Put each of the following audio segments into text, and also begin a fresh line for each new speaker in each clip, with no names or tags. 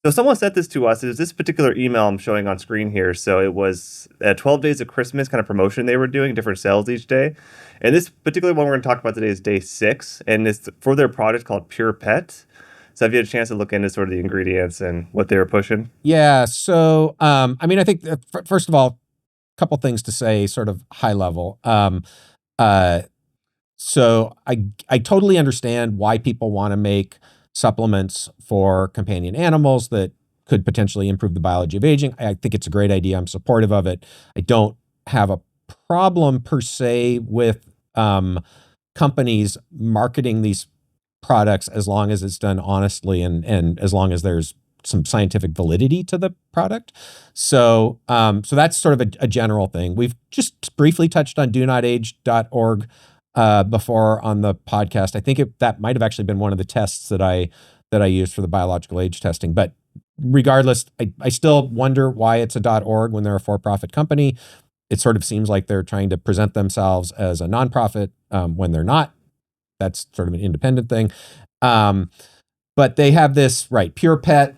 So someone sent this to us. It was this particular email I'm showing on screen here. So it was 12 days of Christmas kind of promotion they were doing, different sales each day. And this particular one we're going to talk about today is day 6, and it's for their product called Pure Pet. So have you had a chance to look into sort of the ingredients and what they were pushing?
Yeah. So, I mean, I think first of all, a couple things to say, sort of high level. Uh, so I totally understand why people want to make supplements for companion animals that could potentially improve the biology of aging. I think it's a great idea. I'm supportive of it. I don't have a problem per se with companies marketing these products as long as it's done honestly and as long as there's some scientific validity to the product. So so that's sort of a general thing. We've just briefly touched on donotage.org before on the podcast. I think that might have actually been one of the tests that I used for the biological age testing. But regardless, I still wonder why it's a .org when they're a for-profit company. It sort of seems like they're trying to present themselves as a nonprofit when they're not. That's sort of an independent thing. But they have this, right, Pure Pet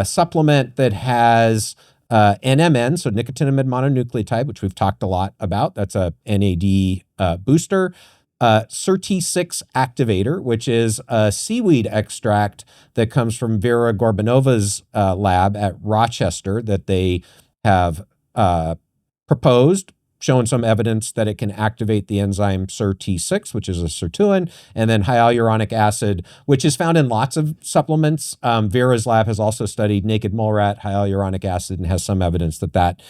supplement that has NMN, so nicotinamide mononucleotide, which we've talked a lot about. That's a NAD booster. SIRT6 activator, which is a seaweed extract that comes from Vera Gorbanova's lab at Rochester that they have proposed, shown some evidence that it can activate the enzyme SIRT6, which is a sirtuin, and then hyaluronic acid, which is found in lots of supplements. Vera's lab has also studied naked mole rat hyaluronic acid and has some evidence that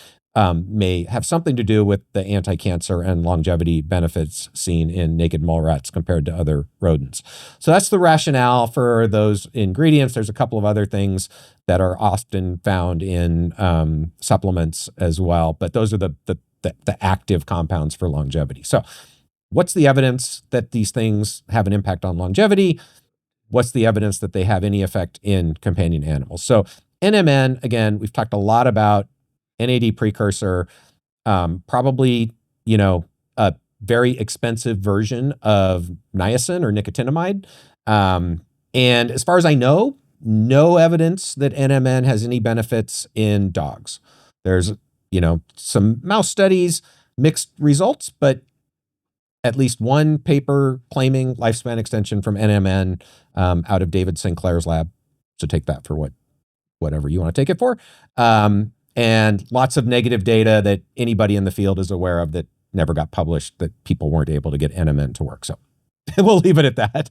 may have something to do with the anti-cancer and longevity benefits seen in naked mole rats compared to other rodents. So that's the rationale for those ingredients. There's a couple of other things that are often found in supplements as well, but those are the active compounds for longevity. So what's the evidence that these things have an impact on longevity? What's the evidence that they have any effect in companion animals? So NMN, again, we've talked a lot about NAD precursor, probably, a very expensive version of niacin or nicotinamide. And as far as I know, no evidence that NMN has any benefits in dogs. There's some mouse studies, mixed results, but at least one paper claiming lifespan extension from NMN out of David Sinclair's lab. So take that for whatever you want to take it for. And lots of negative data that anybody in the field is aware of that never got published, that people weren't able to get NMN to work. So we'll leave it at that.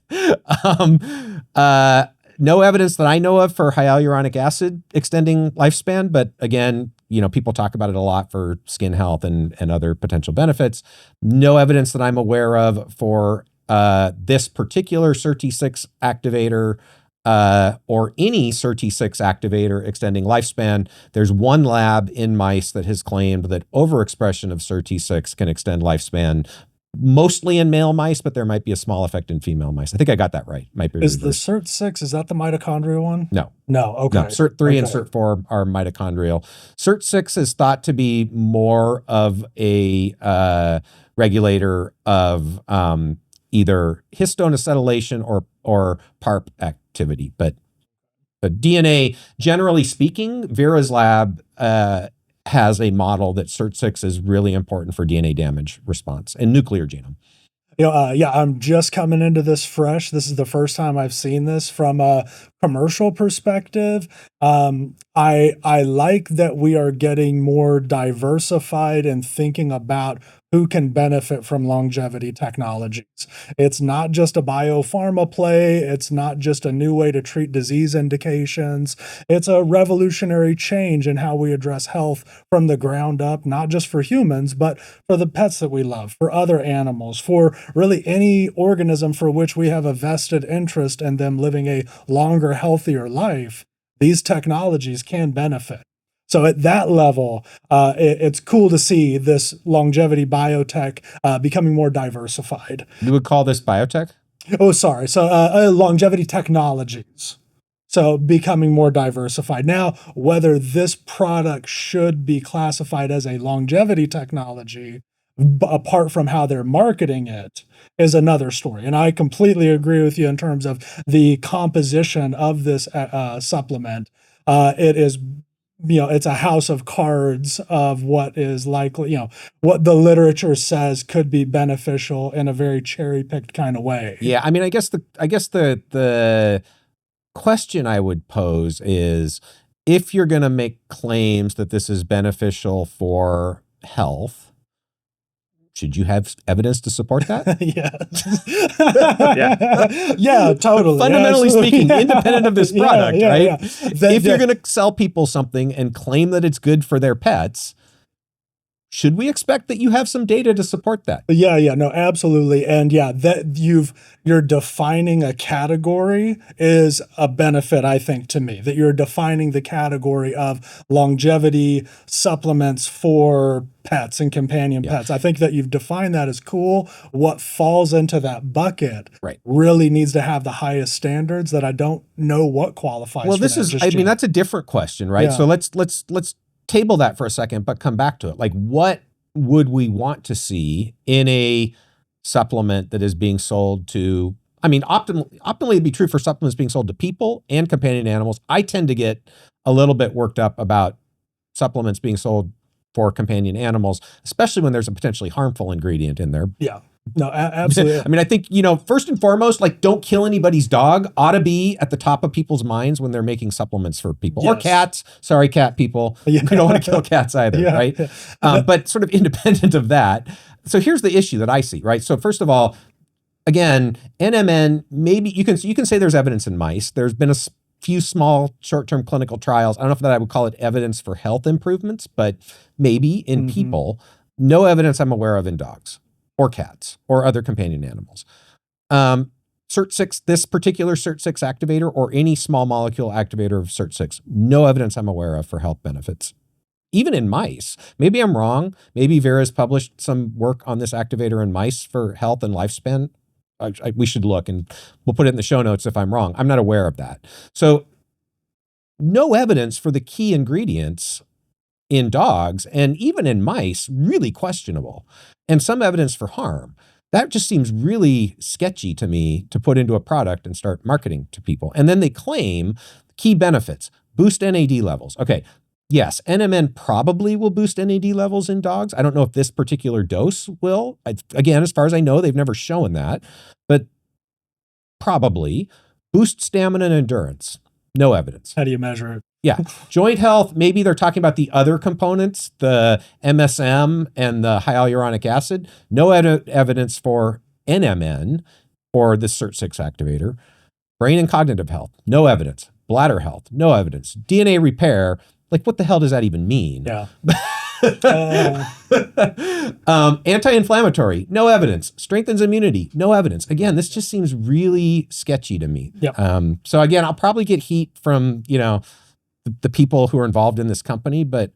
No evidence that I know of for hyaluronic acid extending lifespan, but again, people talk about it a lot for skin health and other potential benefits. No evidence that I'm aware of for this particular SIRT6 activator or any SIRT6 activator extending lifespan. There's one lab in mice that has claimed that overexpression of SIRT6 can extend lifespan, mostly in male mice, but there might be a small effect in female mice. I think I got that right. Might be
Is the SIRT6, is that the mitochondrial one?
No.
No, okay.
No, SIRT3 and SIRT4 are mitochondrial. SIRT6 is thought to be more of a regulator of either histone acetylation or PARP activity. But DNA, generally speaking, Vera's lab has a model that SIRT6 is really important for DNA damage response and nuclear genome.
Yeah, I'm just coming into this fresh. This is the first time I've seen this from a commercial perspective. I like that we are getting more diversified and thinking about who can benefit from longevity technologies. It's not just a biopharma play. It's not just a new way to treat disease indications. It's a revolutionary change in how we address health from the ground up, not just for humans, but for the pets that we love, for other animals, for really any organism for which we have a vested interest in them living a longer, healthier life. These technologies can benefit. So at that level, it's cool to see this longevity biotech becoming more diversified.
You would call this biotech?
Oh, sorry. So longevity technologies. So becoming more diversified. Now, whether this product should be classified as a longevity technology, apart from how they're marketing it, is another story. And I completely agree with you in terms of the composition of this supplement. it is, it's a house of cards of what is likely, what the literature says could be beneficial in a very cherry picked kind of way.
Yeah, I mean, I guess the question I would pose is, if you're going to make claims that this is beneficial for health, should you have evidence to support that?
Yeah, totally.
Fundamentally speaking, independent of this product, right?
Yeah.
If you're going to sell people something and claim that it's good for their pets, should we expect that you have some data to support that?
Yeah, no, absolutely. And yeah, that you're defining a category is a benefit, I think, to me, that you're defining the category of longevity supplements for pets and companion pets. I think that you've defined that as cool. What falls into that bucket really needs to have the highest standards that I don't know what qualifies.
Well, this is, I mean, that's a different question, right? So let's table that for a second, but come back to it. Like, what would we want to see in a supplement that is being sold to, I mean, optimally it'd be true for supplements being sold to people and companion animals. I tend to get a little bit worked up about supplements being sold for companion animals, especially when there's a potentially harmful ingredient in there.
Yeah. No, absolutely.
I mean, I think, first and foremost, like, don't kill anybody's dog ought to be at the top of people's minds when they're making supplements for people or cats. Sorry, cat people. We don't want to kill cats either, right? But sort of independent of that. So here's the issue that I see, right? So first of all, again, NMN, maybe you can say there's evidence in mice. There's been a few small short-term clinical trials. I don't know if that I would call it evidence for health improvements, but maybe in people. No evidence I'm aware of in dogs or cats or other companion animals. SIRT6, this particular SIRT6 activator or any small molecule activator of SIRT6, no evidence I'm aware of for health benefits. Even in mice. Maybe I'm wrong. Maybe Vera's published some work on this activator in mice for health and lifespan. We should look, and we'll put it in the show notes if I'm wrong. I'm not aware of that. So no evidence for the key ingredients in dogs, and even in mice, really questionable. And some evidence for harm. That just seems really sketchy to me to put into a product and start marketing to people. And then they claim key benefits, boost NAD levels. Okay, yes, NMN probably will boost NAD levels in dogs. I don't know if this particular dose will. Again, as far as I know, they've never shown that, but probably. Boost stamina and endurance. No evidence.
How do you measure it?
Yeah. Joint health, maybe they're talking about the other components, the MSM and the hyaluronic acid. No evidence for NMN or the SIRT6 activator. Brain and cognitive health, no evidence. Bladder health, no evidence. DNA repair, like, what the hell does that even mean?
Yeah.
Anti-inflammatory, no evidence. Strengthens immunity, no evidence. Again, this just seems really sketchy to me.
Yep.
So again, I'll probably get heat from, the people who are involved in this company, but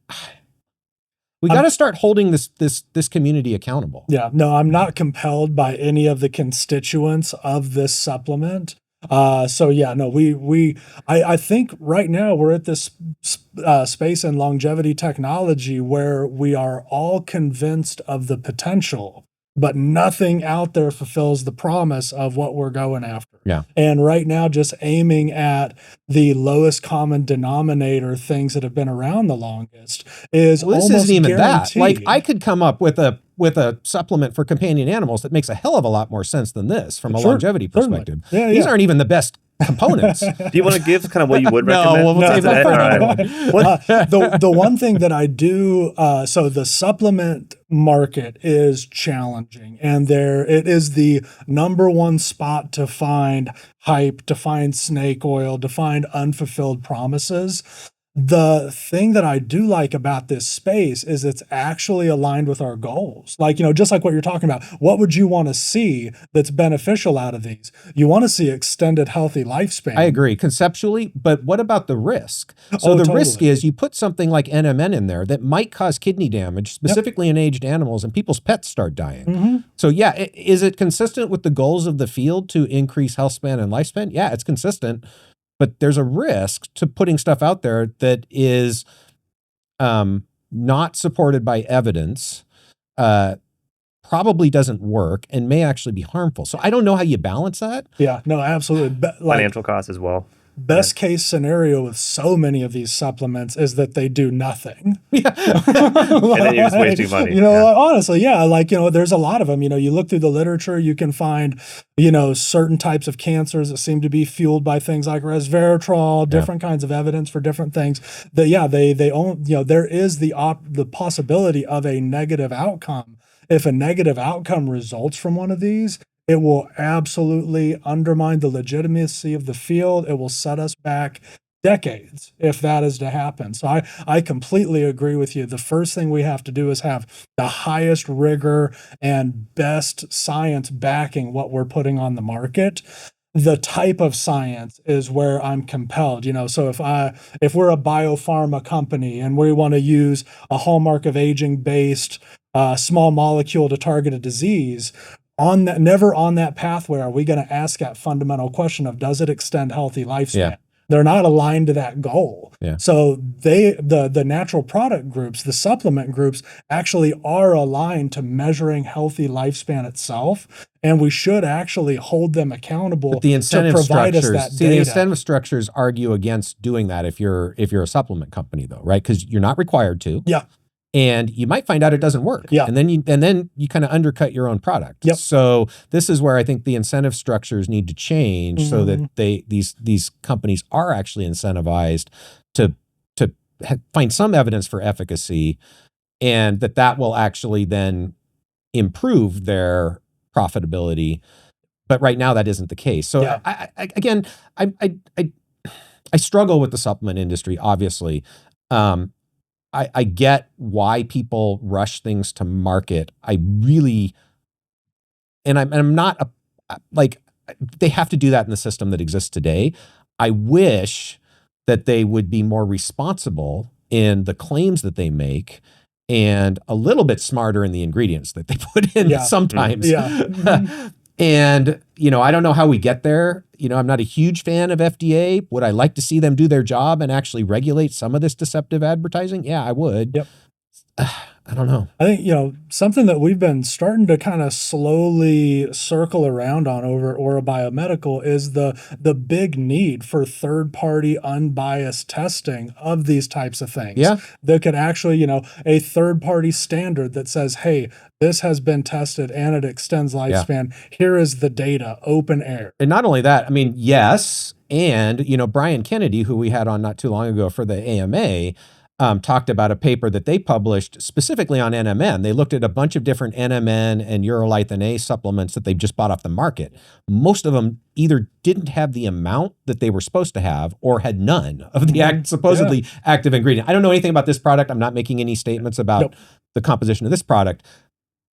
we got to start holding this community accountable.
Yeah, no, I'm not compelled by any of the constituents of this supplement. So yeah, no, I think right now we're at this space in longevity technology where we are all convinced of the potential, but nothing out there fulfills the promise of what we're going after.
Yeah.
And right now, just aiming at the lowest common denominator, things that have been around the longest, is
this
almost
isn't even
guaranteed.
that. Like, I could come up with a supplement for companion animals that makes a hell of a lot more sense than this from a longevity perspective.
Yeah,
These aren't even the best components.
Do you want to give kind of what you would recommend?
No, we'll save that for another one.
The one thing that I do, so the supplement market is challenging, and it is the number one spot to find hype, to find snake oil, to find unfulfilled promises. The thing that I do like about this space is it's actually aligned with our goals. Like, just like what you're talking about, what would you want to see that's beneficial out of these? You want to see extended, healthy lifespan.
I agree conceptually, but what about the risk? So the risk is you put something like NMN in there that might cause kidney damage, specifically in aged animals, and people's pets start dying. So yeah, is it consistent with the goals of the field to increase health span and lifespan? Yeah, it's consistent. But there's a risk to putting stuff out there that is not supported by evidence, probably doesn't work, and may actually be harmful. So I don't know how you balance that.
Yeah, no, absolutely.
Financial costs as well.
best case scenario with so many of these supplements is that they do nothing.
Yeah.
And then you're just wasting money.
You know, honestly, yeah, like, you know, there's a lot of them. You know, you look through the literature, you can find, you know, certain types of cancers that seem to be fueled by things like resveratrol, different kinds of evidence for different things that, yeah, they own, you know, there is the possibility of a negative outcome. If a negative outcome results from one of these, it will absolutely undermine the legitimacy of the field. It will set us back decades if that is to happen. So I completely agree with you. The first thing we have to do is have the highest rigor and best science backing what we're putting on the market. The type of science is where I'm compelled, you know. So if we're a biopharma company and we want to use a hallmark of aging based small molecule to target a disease, on that, never on that pathway are we going to ask that fundamental question of, does it extend healthy lifespan?
Yeah.
They're not aligned to that goal.
Yeah.
So the natural product groups, the supplement groups actually are aligned to measuring healthy lifespan itself. And we should actually hold them accountable
But the incentive
to provide us
structures,
that
see,
data.
the incentive structures argue against doing that if you're a supplement company, though, right? Because you're not required to.
Yeah.
And you might find out it doesn't work.
Yeah.
And then you kind of undercut your own product.
Yep.
So this is where I think the incentive structures need to change so that these companies are actually incentivized to find some evidence for efficacy, and that will actually then improve their profitability. But right now that isn't the case. So
Yeah.
I struggle with the supplement industry, obviously. I get why people rush things to market. I'm not like, they have to do that in the system that exists today. I wish that they would be more responsible in the claims that they make and a little bit smarter in the ingredients that they put in sometimes.
Yeah.
And, you know, I don't know how we get there. You know, I'm not a huge fan of FDA. Would I like to see them do their job and actually regulate some of this deceptive advertising? Yeah, I would.
Yep.
I don't know.
I think, you know, something that we've been starting to kind of slowly circle around on over at Aura Biomedical is the big need for third-party unbiased testing of these types of things.
Yeah.
That could actually, you know, a third-party standard that says, hey, this has been tested and it extends lifespan. Here is the data, open air.
And not only that, I mean, yes. And, you know, Brian Kennedy, who we had on not too long ago for the AMA, talked about a paper that they published specifically on NMN. They looked at a bunch of different NMN and urolithin A supplements that they've just bought off the market. Most of them either didn't have the amount that they were supposed to have or had none of the supposedly active ingredient. I don't know anything about this product. I'm not making any statements about the composition of this product.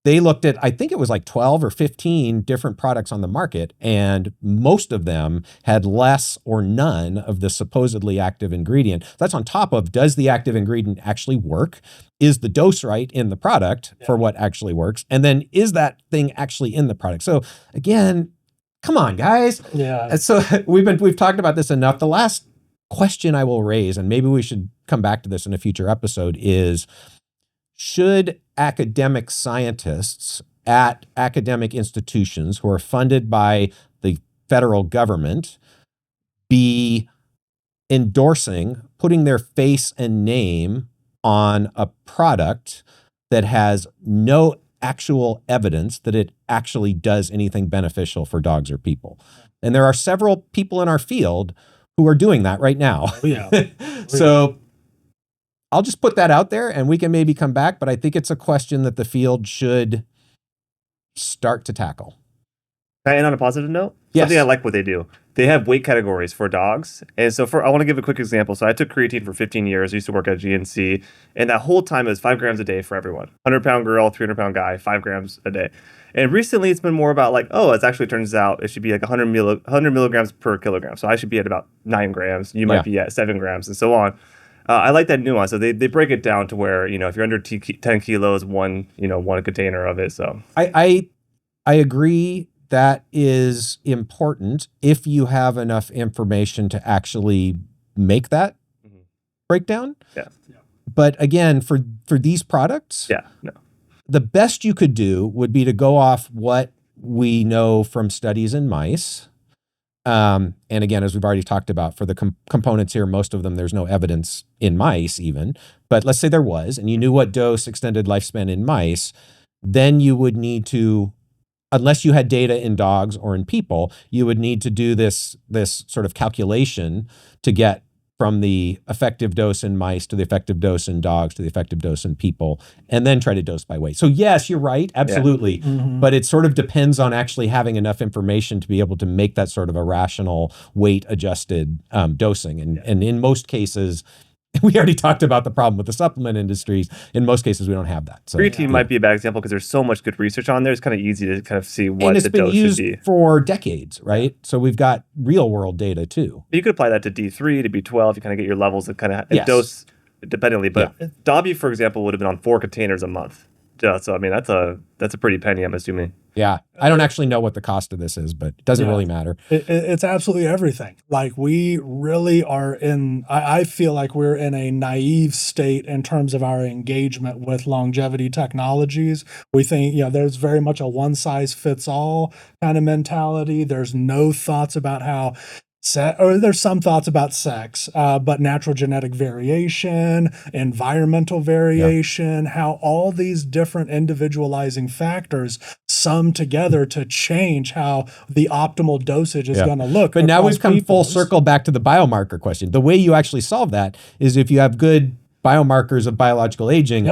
They looked at, I think it was like 12 or 15 different products on the market, and most of them had less or none of the supposedly active ingredient. That's on top of, does the active ingredient actually work? Is the dose right in the product for what actually works? And then is that thing actually in the product? So again, come on, guys.
Yeah.
And so we've talked about this enough. The last question I will raise, and maybe we should come back to this in a future episode, is should academic scientists at academic institutions who are funded by the federal government be endorsing, putting their face and name on a product that has no actual evidence that it actually does anything beneficial for dogs or people? And there are several people in our field who are doing that right now. So I'll just put that out there and we can maybe come back, but I think it's a question that the field should start to tackle.
Can I end on a positive note?
Yes.
Something I like what they do. They have weight categories for dogs. And so I want to give a quick example. So I took creatine for 15 years. I used to work at GNC. And that whole time it was 5 grams a day for everyone. 100-pound girl, 300-pound guy, 5 grams a day. And recently it's been more about like, oh, it actually turns out it should be like 100 milligrams per kilogram. So I should be at about 9 grams. You might be at 7 grams and so on. I like that nuance. So they break it down to where, you know, if you're under 10 kilos, one container of it. So
I agree. That is important if you have enough information to actually make that breakdown.
Yeah.
But again, for these products, the best you could do would be to go off what we know from studies in mice. And again, as we've already talked about, for the components here, most of them, there's no evidence in mice even. But let's say there was, and you knew what dose extended lifespan in mice, then you would need to, unless you had data in dogs or in people, you would need to do this sort of calculation to get from the effective dose in mice to the effective dose in dogs to the effective dose in people, and then try to dose by weight. So yes, you're right, absolutely.
Mm-hmm.
But it sort of depends on actually having enough information to be able to make that sort of a rational weight-adjusted dosing. And in most cases, we already talked about the problem with the supplement industries. In most cases, we don't have that. So
Creatine might be a bad example because there's so much good research on there. It's kind of easy to kind of see what
and it's
the
been
dose
used
should be.
for decades, right? So we've got real world data too.
You could apply that to D3, to B12. You kind of get your levels of kind of
Yes.
dose dependently. But Dobby, for example, would have been on 4 containers a month. Yeah, so I mean, that's a pretty penny, I'm assuming.
Yeah, I don't actually know what the cost of this is, but it doesn't really matter.
It's absolutely everything. Like we really are in, I feel like we're in a naive state in terms of our engagement with longevity technologies. We think, there's very much a one size fits all kind of mentality. There's no thoughts about how or there's some thoughts about sex, but natural genetic variation, environmental variation, how all these different individualizing factors sum together to change how the optimal dosage is going to look.
But now we've come full circle back to the biomarker question. The way you actually solve that is if you have good biomarkers of biological aging,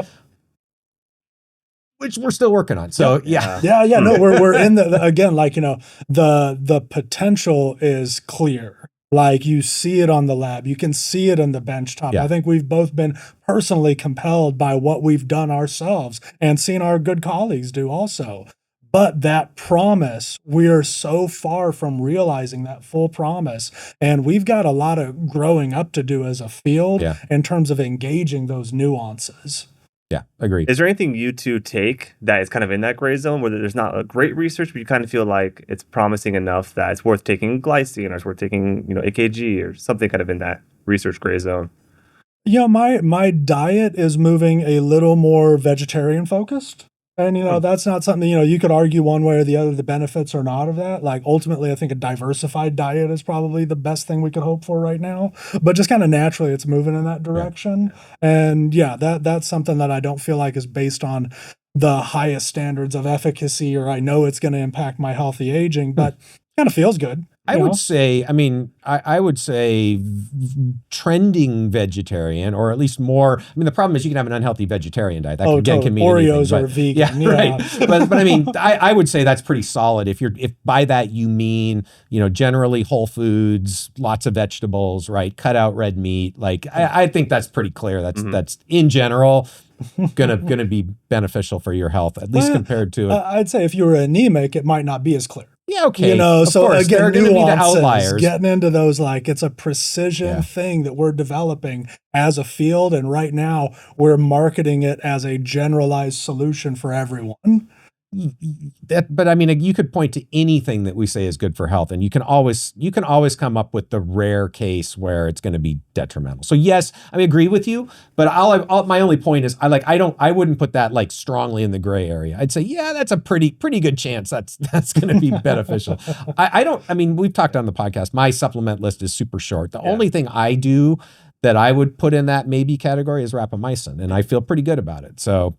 which we're still working on. So
no, we're in again, like, the potential is clear. Like you see it on the lab, you can see it on the benchtop. I think we've both been personally compelled by what we've done ourselves and seen our good colleagues do also. But that promise, we're so far from realizing that full promise. And we've got a lot of growing up to do as a field in terms of engaging those nuances.
Yeah, agreed.
Is there anything you two take that is kind of in that gray zone where there's not a great research, but you kind of feel like it's promising enough that it's worth taking glycine or it's worth taking, AKG or something kind of in that research gray zone?
My diet is moving a little more vegetarian focused. And, that's not something, you could argue one way or the other, the benefits or not of that. Like, ultimately, I think a diversified diet is probably the best thing we could hope for right now. But just kind of naturally, it's moving in that direction. And, that's something that I don't feel like is based on the highest standards of efficacy, or I know it's going to impact my healthy aging, but kind of feels good.
I would say, I would say trending vegetarian, or at least more. The problem is you can have an unhealthy vegetarian diet. That again can mean
Oreos
anything,
are vegan.
Right. but I would say that's pretty solid. If by that you mean, generally whole foods, lots of vegetables, right? Cut out red meat. Like I think that's pretty clear. That's in general gonna be beneficial for your health, at least compared to.
I'd say if you were anemic, it might not be as clear.
Yeah, okay.
So
course,
again,
there are nuances, be the outliers.
Getting into those, like, it's a precision thing that we're developing as a field, and right now we're marketing it as a generalized solution for everyone.
But you could point to anything that we say is good for health, and you can always come up with the rare case where it's going to be detrimental. So yes, I agree with you, but my only point is I wouldn't put that like strongly in the gray area. I'd say that's a pretty good chance that's going to be beneficial. We've talked on the podcast. My supplement list is super short. The only thing I do that I would put in that maybe category is rapamycin, and I feel pretty good about it. So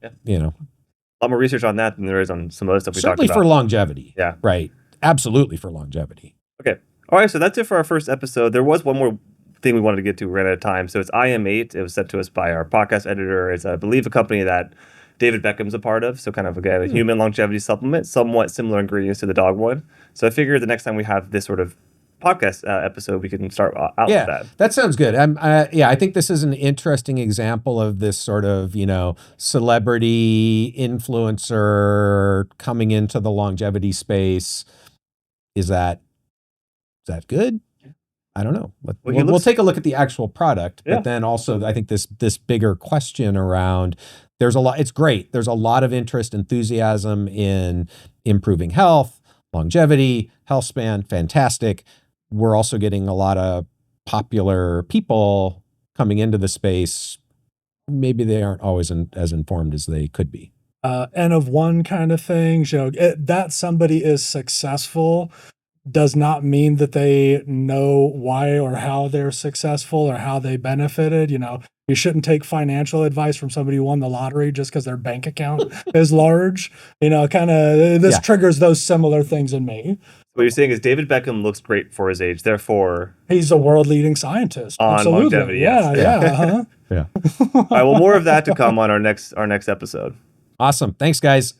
A lot more research on that than there is on some other stuff we talked about.
Certainly for longevity.
Yeah.
Right. Absolutely for longevity.
Okay. All right. So that's it for our first episode. There was one more thing we wanted to get to. We ran out of time. So it's IM8. It was sent to us by our podcast editor. It's, I believe, a company that David Beckham's a part of. So kind of, again, a human longevity supplement, somewhat similar ingredients to the dog one. So I figured the next time we have this sort of podcast episode, we can start out with that.
That sounds good. I think this is an interesting example of this sort of, celebrity influencer coming into the longevity space. Is that good? I don't know. We'll take a look at the actual product, but then also I think this bigger question around, it's great. There's a lot of interest, enthusiasm in improving health, longevity, healthspan, fantastic. We're also getting a lot of popular people coming into the space. Maybe they aren't always as informed as they could be.
And of one kind of thing, that somebody is successful does not mean that they know why or how they're successful or how they benefited. You know, you shouldn't take financial advice from somebody who won the lottery just because their bank account is large. You know, kind of this triggers those similar things in me.
What you're saying is David Beckham looks great for his age, therefore
he's a world-leading scientist.
On
Absolutely.
longevity. Yes.
Yeah.
All right. Well, more of that to come on our next episode.
Awesome. Thanks, guys.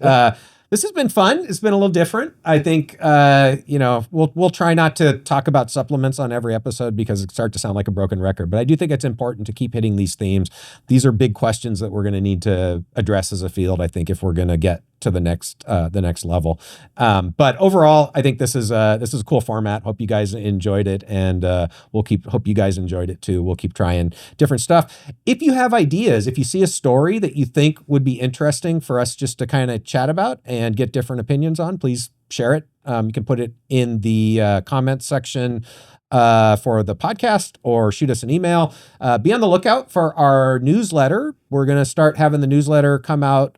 This has been fun. It's been a little different. I think, we'll try not to talk about supplements on every episode because it starts to sound like a broken record. But I do think it's important to keep hitting these themes. These are big questions that we're going to need to address as a field, I think, if we're going to get to the next level. But overall, I think this is a cool format. Hope you guys enjoyed it, and hope you guys enjoyed it too. We'll keep trying different stuff. If you have ideas, if you see a story that you think would be interesting for us just to kind of chat about and get different opinions on, please share it. You can put it in the comments section for the podcast, or shoot us an email. Be on the lookout for our newsletter. We're going to start having the newsletter come out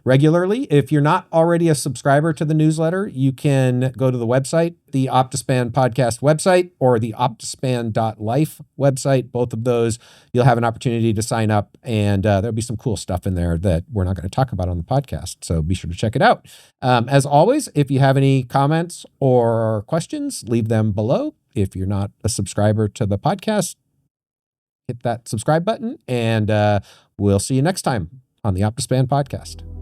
regularly. If you're not already a subscriber to the newsletter, you can go to the website, the Optispan podcast website, or the optispan.life website. Both of those, you'll have an opportunity to sign up, and there'll be some cool stuff in there that we're not going to talk about on the podcast. So be sure to check it out. As always, if you have any comments or questions, leave them below. If you're not a subscriber to the podcast, hit that subscribe button, and we'll see you next time on the Optispan podcast.